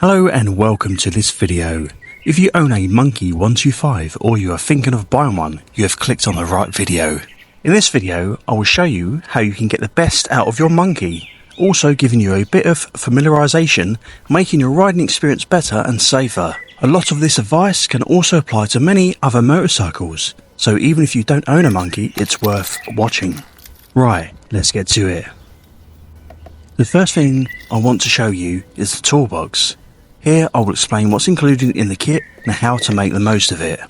Hello and welcome to this video. If you own a Monkey 125 or you are thinking of buying one, you have clicked on the right video. In this video, I will show you how you can get the best out of your Monkey, also giving you a bit of familiarisation, making your riding experience better and safer. A lot of this advice can also apply to many other motorcycles, so even if you don't own a Monkey, it's worth watching. Right, let's get to it. The first thing I want to show you is the toolbox. Here I will explain what's included in the kit and how to make the most of it.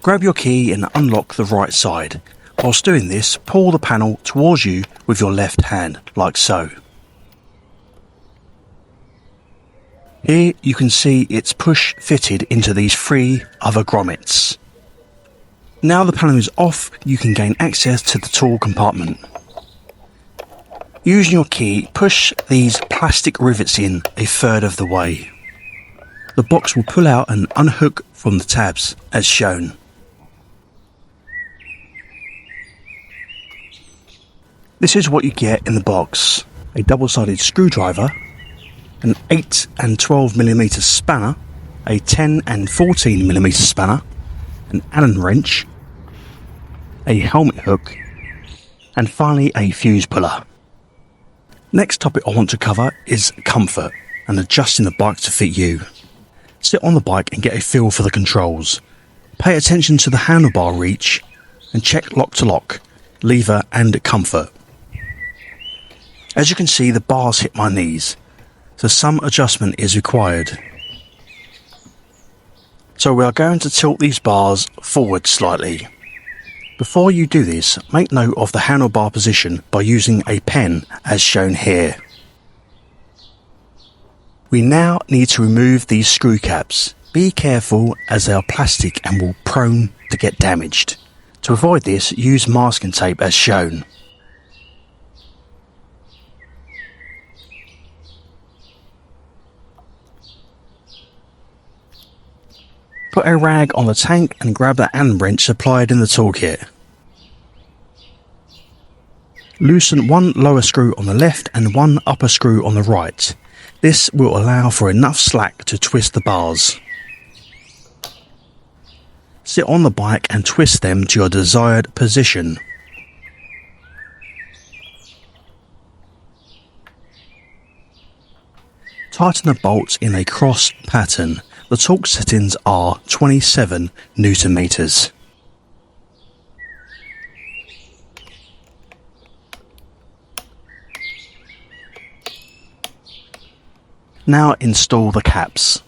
Grab your key and unlock the right side. Whilst doing this, pull the panel towards you with your left hand, like so. Here you can see it's push fitted into these three other grommets. Now the panel is off, you can gain access to the tool compartment. Using your key, push these plastic rivets in a third of the way. The box will pull out and unhook from the tabs, as shown. This is what you get in the box: a double-sided screwdriver, an 8 and 12mm spanner, a 10 and 14mm spanner, an Allen wrench, a helmet hook, and finally a fuse puller. Next topic I want to cover is comfort and adjusting the bike to fit you. Sit on the bike and get a feel for the controls. Pay attention to the handlebar reach and check lock to lock, lever and comfort. As you can see, the bars hit my knees, so some adjustment is required. So we are going to tilt these bars forward slightly. Before you do this, make note of the handlebar position by using a pen as shown here. We now need to remove these screw caps. Be careful as they are plastic and will prone to get damaged. To avoid this, use masking tape as shown. Put a rag on the tank and grab the Allen wrench supplied in the toolkit. Loosen one lower screw on the left and one upper screw on the right. This will allow for enough slack to twist the bars. Sit on the bike and twist them to your desired position. Tighten the bolts in a cross pattern. The torque settings are 27 Newton meters. Now install the caps.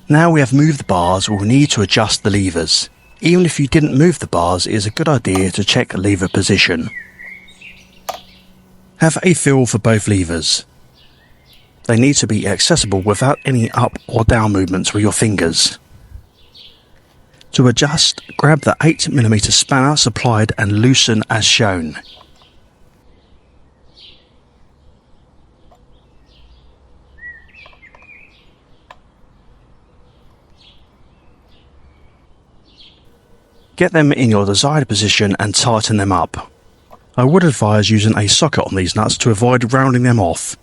Now we have moved the bars, we'll need to adjust the levers. Even if you didn't move the bars, it is a good idea to check lever position. Have a feel for both levers. They need to be accessible without any up or down movements with your fingers. To adjust, grab the 8mm spanner supplied and loosen as shown. Get them in your desired position and tighten them up. I would advise using a socket on these nuts to avoid rounding them off.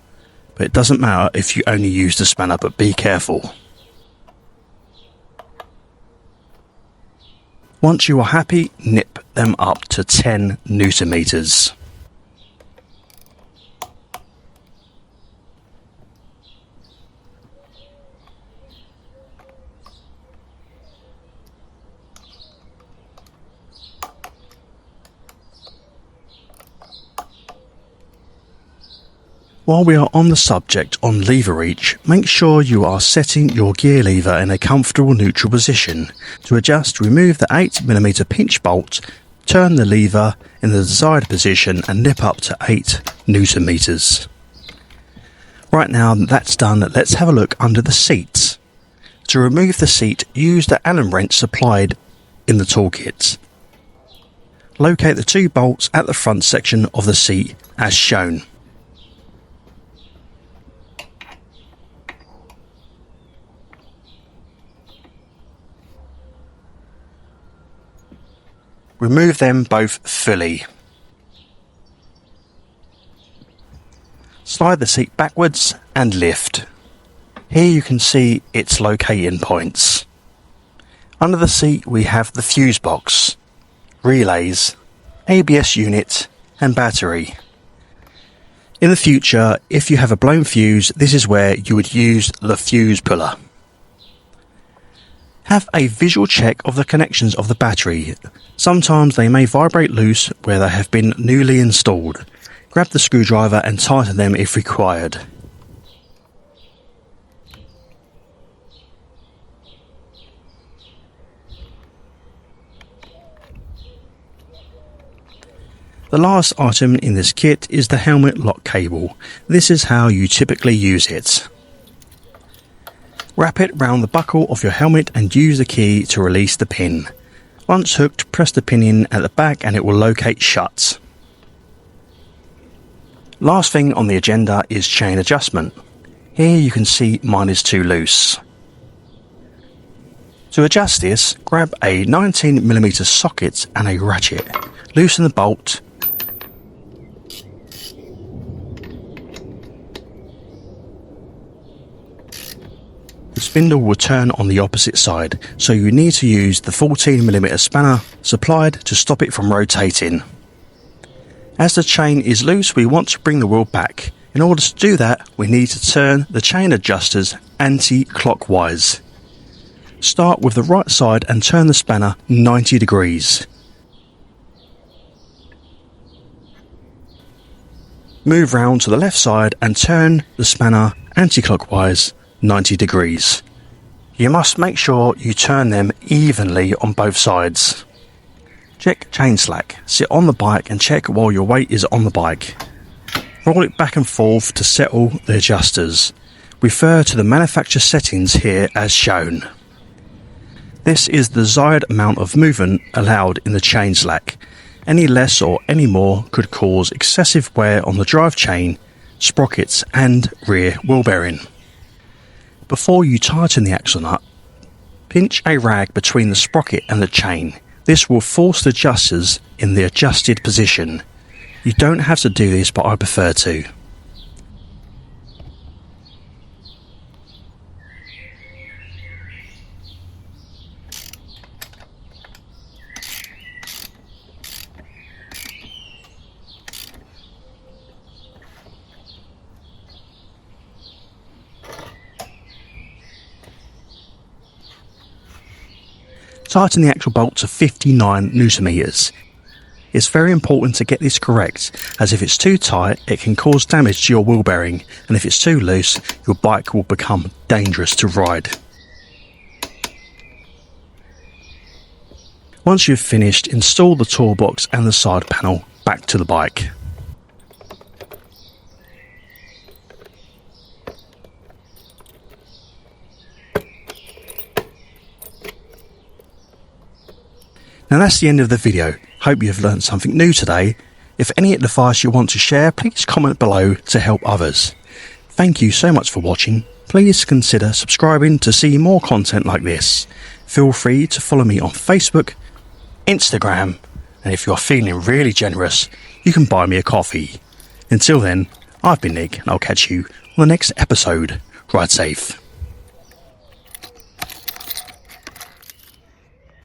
But it doesn't matter if you only use the spanner, but be careful. Once you are happy, nip them up to 10 Newton meters. While we are on the subject on lever reach, make sure you are setting your gear lever in a comfortable neutral position. To adjust, remove the 8mm pinch bolt, turn the lever in the desired position and nip up to 8 Newton meters. Right now that's done, let's have a look under the seat. To remove the seat, use the Allen wrench supplied in the toolkit. Locate the two bolts at the front section of the seat as shown. Remove them both fully. Slide the seat backwards and lift. Here you can see its locating points. Under the seat we have the fuse box, relays, ABS unit and battery. In the future, if you have a blown fuse, this is where you would use the fuse puller. Have a visual check of the connections of the battery. Sometimes they may vibrate loose where they have been newly installed. Grab the screwdriver and tighten them if required. The last item in this kit is the helmet lock cable. This is how you typically use it. Wrap it round the buckle of your helmet and use the key to release the pin. Once hooked, press the pin in at the back and it will locate shut. Last thing on the agenda is chain adjustment. Here you can see mine is too loose. To adjust this, grab a 19mm socket and a ratchet. Loosen the bolt. The spindle will turn on the opposite side, so you need to use the 14mm spanner supplied to stop it from rotating. As the chain is loose, we want to bring the wheel back. In order to do that, we need to turn the chain adjusters anti-clockwise. Start with the right side and turn the spanner 90 degrees. Move round to the left side and turn the spanner anti-clockwise 90 degrees. You must make sure you turn them evenly on both sides. Check chain slack. Sit on the bike and check while your weight is on the bike. Roll it back and forth to settle the adjusters. Refer to the manufacturer settings here as shown. This is the desired amount of movement allowed in the chain slack. Any less or any more could cause excessive wear on the drive chain, sprockets and rear wheel bearing. Before you tighten the axle nut, pinch a rag between the sprocket and the chain. This will force the adjusters in the adjusted position. You don't have to do this, but I prefer to. Tighten the actual bolt to 59 Nm. It's very important to get this correct, as if it's too tight it can cause damage to your wheel bearing, and if it's too loose your bike will become dangerous to ride. Once you've finished, install the toolbox and the side panel back to the bike. Now that's the end of the video. Hope you've learned something new today. If any advice you want to share, please comment below to help others. Thank you so much for watching. Please consider subscribing to see more content like this. Feel free to follow me on Facebook, Instagram, and if you're feeling really generous, you can buy me a coffee. Until then, I've been Nick and I'll catch you on the next episode. Ride safe.